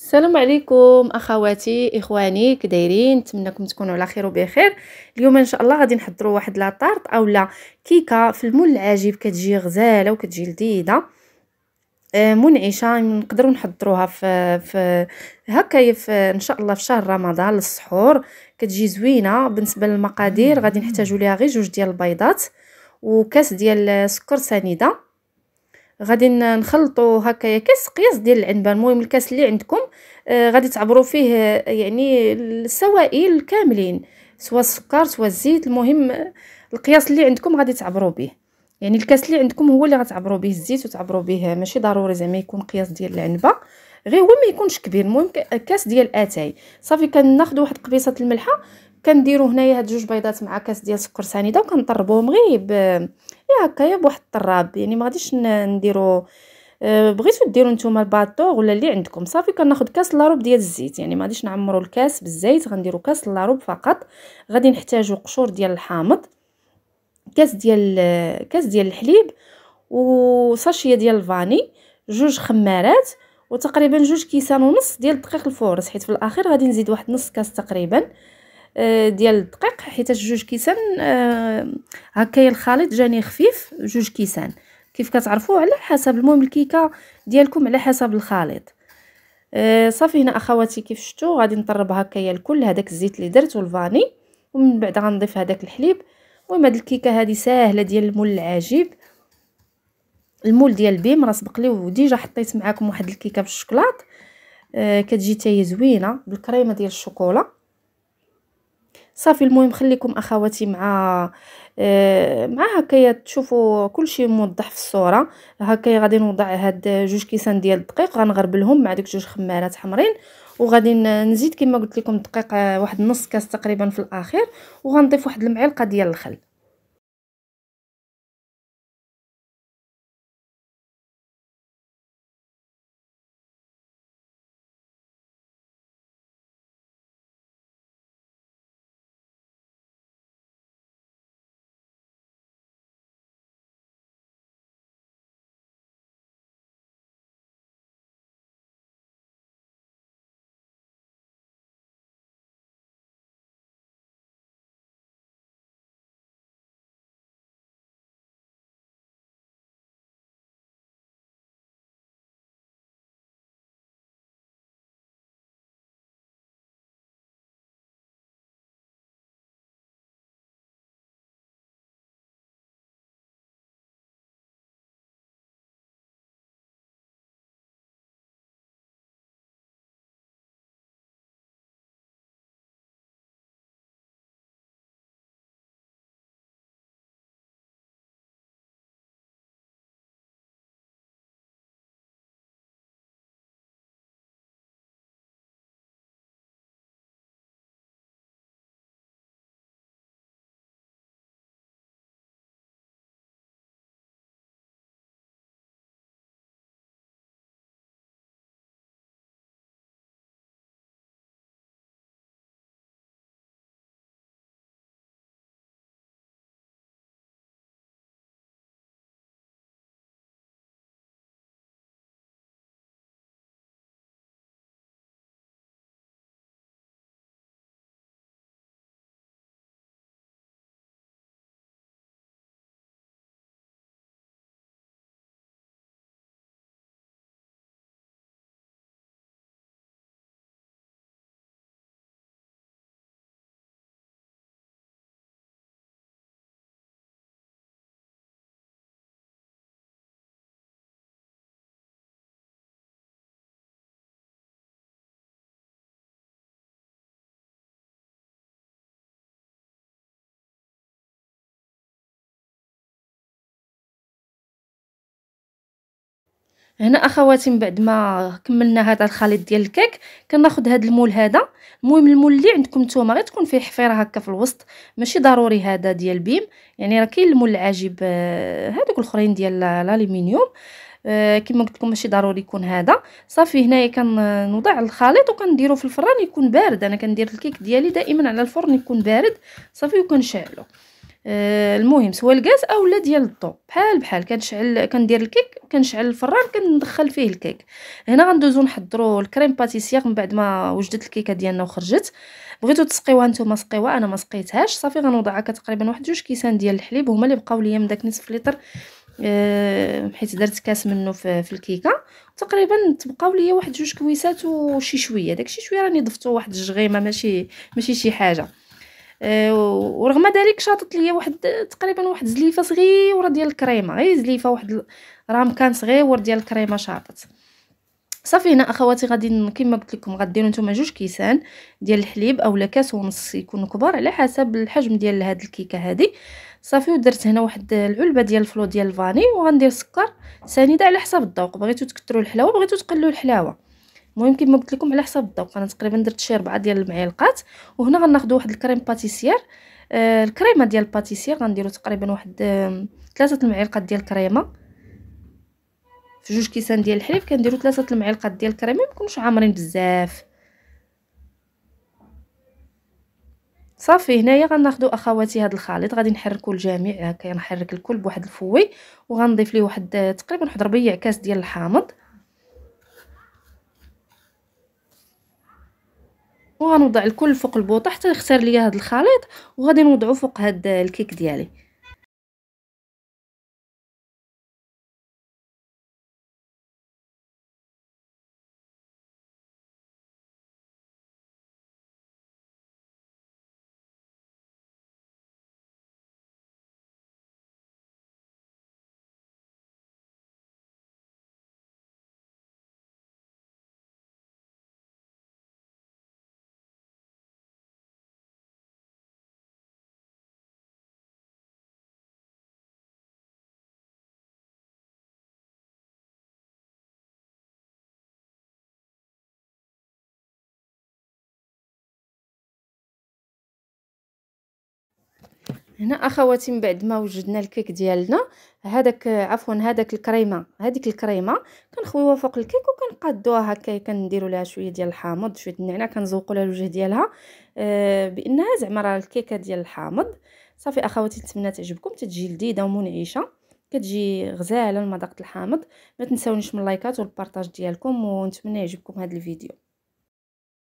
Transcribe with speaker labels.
Speaker 1: السلام عليكم اخواتي اخواني، كدايرين؟ نتمنىكم تكونوا على خير وبخير. اليوم ان شاء الله غادي نحضروا واحد لا طارط اولا كيكه في المول العجيب، كتجي غزاله وكتجي لذيذه منعشه. نقدروا نحضروها في هكايا ان شاء الله في شهر رمضان للسحور، كتجي زوينه. بالنسبه للمقادير غادي نحتاجوا ليها غير 2 ديال البيضات وكاس ديال سكر سنيده. غادي نخلطوا هكايا كاس قياس ديال العنبه، المهم الكاس اللي عندكم غادي تعبروا فيه يعني السوائل كاملين، سواء السكر سواء الزيت، المهم القياس اللي عندكم غادي تعبروا به. يعني الكاس اللي عندكم هو اللي غتعبروا به الزيت وتعبروا به، ماشي ضروري زعما يكون قياس ديال العنبه، غير هو ما يكونش كبير. المهم كاس ديال اتاي صافي. كناخذوا واحد قبيصه الملحه، كنديروا هنايا هاد 2 بيضات مع كاس ديال سكر سنيده وكنطربوهم غير هكايا بواحد الطراب. يعني ما غاديش نديروا بغيتو ديروا نتوما الباطور ولا اللي عندكم. صافي كناخذ كاس لاروب ديال الزيت، يعني ما غاديش نعمروا الكاس بالزيت، غنديروا كاس لاروب فقط. غادي نحتاجوا قشور ديال الحامض، كاس ديال الحليب، وصاشيه ديال الفاني، 2 خمارات، وتقريبا 2 كيسان ونص ديال الدقيق الفورس، حيت في الاخير غادي نزيد واحد نص كاس تقريبا ديال الدقيق، حيت 2 كيسان هكايا الخليط جاني خفيف. 2 كيسان كيف كتعرفوا على حسب، المهم الكيكه ديالكم على حسب الخليط. صافي هنا اخواتي كيف شفتوا غادي نطرب هكايا الكل، هذاك الزيت اللي درت والفاني، ومن بعد غنضيف هذاك الحليب. المهم هاد الكيكه هذه ساهله ديال المول العجيب، المول ديال بيم راه سبق لي وديجا حطيت معاكم واحد الكيكه بالشوكولات كتجي حتى هي زوينه بالكريمه ديال الشوكولا. صافي المهم خليكم اخواتي مع هكايا تشوفوا كلشي موضح في الصوره. هكايا غادي نوضع هاد 2 كيسان ديال الدقيق، غنغربلهم مع ديك 2 خمارات حمرين، وغادي نزيد كما قلت لكم الدقيق واحد نص كاس تقريبا في الاخير، وغنضيف واحد المعلقه ديال الخل. هنا اخواتي من بعد ما كملنا هذا الخليط ديال الكيك، كناخذ هذا المول هذا. المهم المول اللي عندكم نتوما غير تكون فيه حفيره هكا في الوسط، ماشي ضروري هذا ديال بيم. يعني راه كاين المول العجيب هذوك الاخرين ديال الالومنيوم، كما قلت لكم ماشي ضروري يكون هذا. صافي هنايا كنوضع الخليط وكنديرو في الفران يكون بارد. انا كندير الكيك ديالي دائما على الفرن يكون بارد صافي، وكنشعلو. المهم سواء الغاز اولا ديال الضو، بحال كندير الكيك، كنشعل الفران، كندخل فيه الكيك. هنا غندوزو نحضروا الكريم باتيسير من بعد ما وجدت الكيكه ديالنا وخرجت. بغيتو تسقيوها نتوما سقيوها، انا ما سقيتهاش. صافي غنوضع هكا تقريبا واحد 2 كيسان ديال الحليب، هما اللي بقاو ليا من داك نصف لتر، حيت درت كاس منه في الكيكه. تقريبا تبقاو ليا واحد 2 كويسات وشي شويه، داكشي شويه راني ضفتو واحد الجغيمه، ماشي شي حاجه. ورغم ذلك شاطت ليا واحد تقريبا واحد زليفه صغيره ديال الكريمه، غير زليفه واحد راه كان صغيور ديال الكريمه شاطت. صافي هنا اخواتي غادي كما قلت لكم غديروا نتوما 2 كيسان ديال الحليب اولا كاس ونص، يكونوا كبار على حسب الحجم ديال هاد الكيكه هذه. صافي ودرت هنا واحد العلبه ديال الفلو ديال الفاني، وغندير سكر سنيده على حساب الذوق، بغيتو تكثروا الحلاوه بغيتو تقللوا الحلاوه، المهم كما قلت لكم على حساب الذوق. انا تقريبا درت شي 4 ديال المعالقات. وهنا غناخذوا واحد الكريم باتيسير، الكريمه ديال الباتيسير غنديروا تقريبا واحد 3 المعالق ديال الكريمه. في 2 كيسان ديال الحليب كنديروا 3 المعالق ديال الكريمه، ما يكونوش عامرين بزاف. صافي هنايا غناخذوا اخواتي هذا الخليط، غادي نحركوا الجميع هكا، نحرك الكل بواحد الفوي، وغنضيف ليه واحد تقريبا واحد ربيع كاس ديال الحامض، وغنوضع الكل فوق البوطه حتى يختار ليا هذا الخليط، وغادي نوضعو فوق هذا الكيك ديالي. هنا اخواتي من بعد ما وجدنا الكيك ديالنا، هذاك الكريمه، هذيك الكريمه كنخويوها فوق الكيك وكنقادوها هكا، كنديروا لها شويه ديال الحامض، شويه النعناع، كنزوقوا لها الوجه ديالها بانها زعما راه الكيكه ديال الحامض. صافي اخواتي نتمنى تعجبكم، تتجي لذيذه ومنعشه، كتجي غزاله المذاق الحامض. ما تنساونيش من اللايكات والبارطاج ديالكم، ونتمنى يعجبكم هذا الفيديو.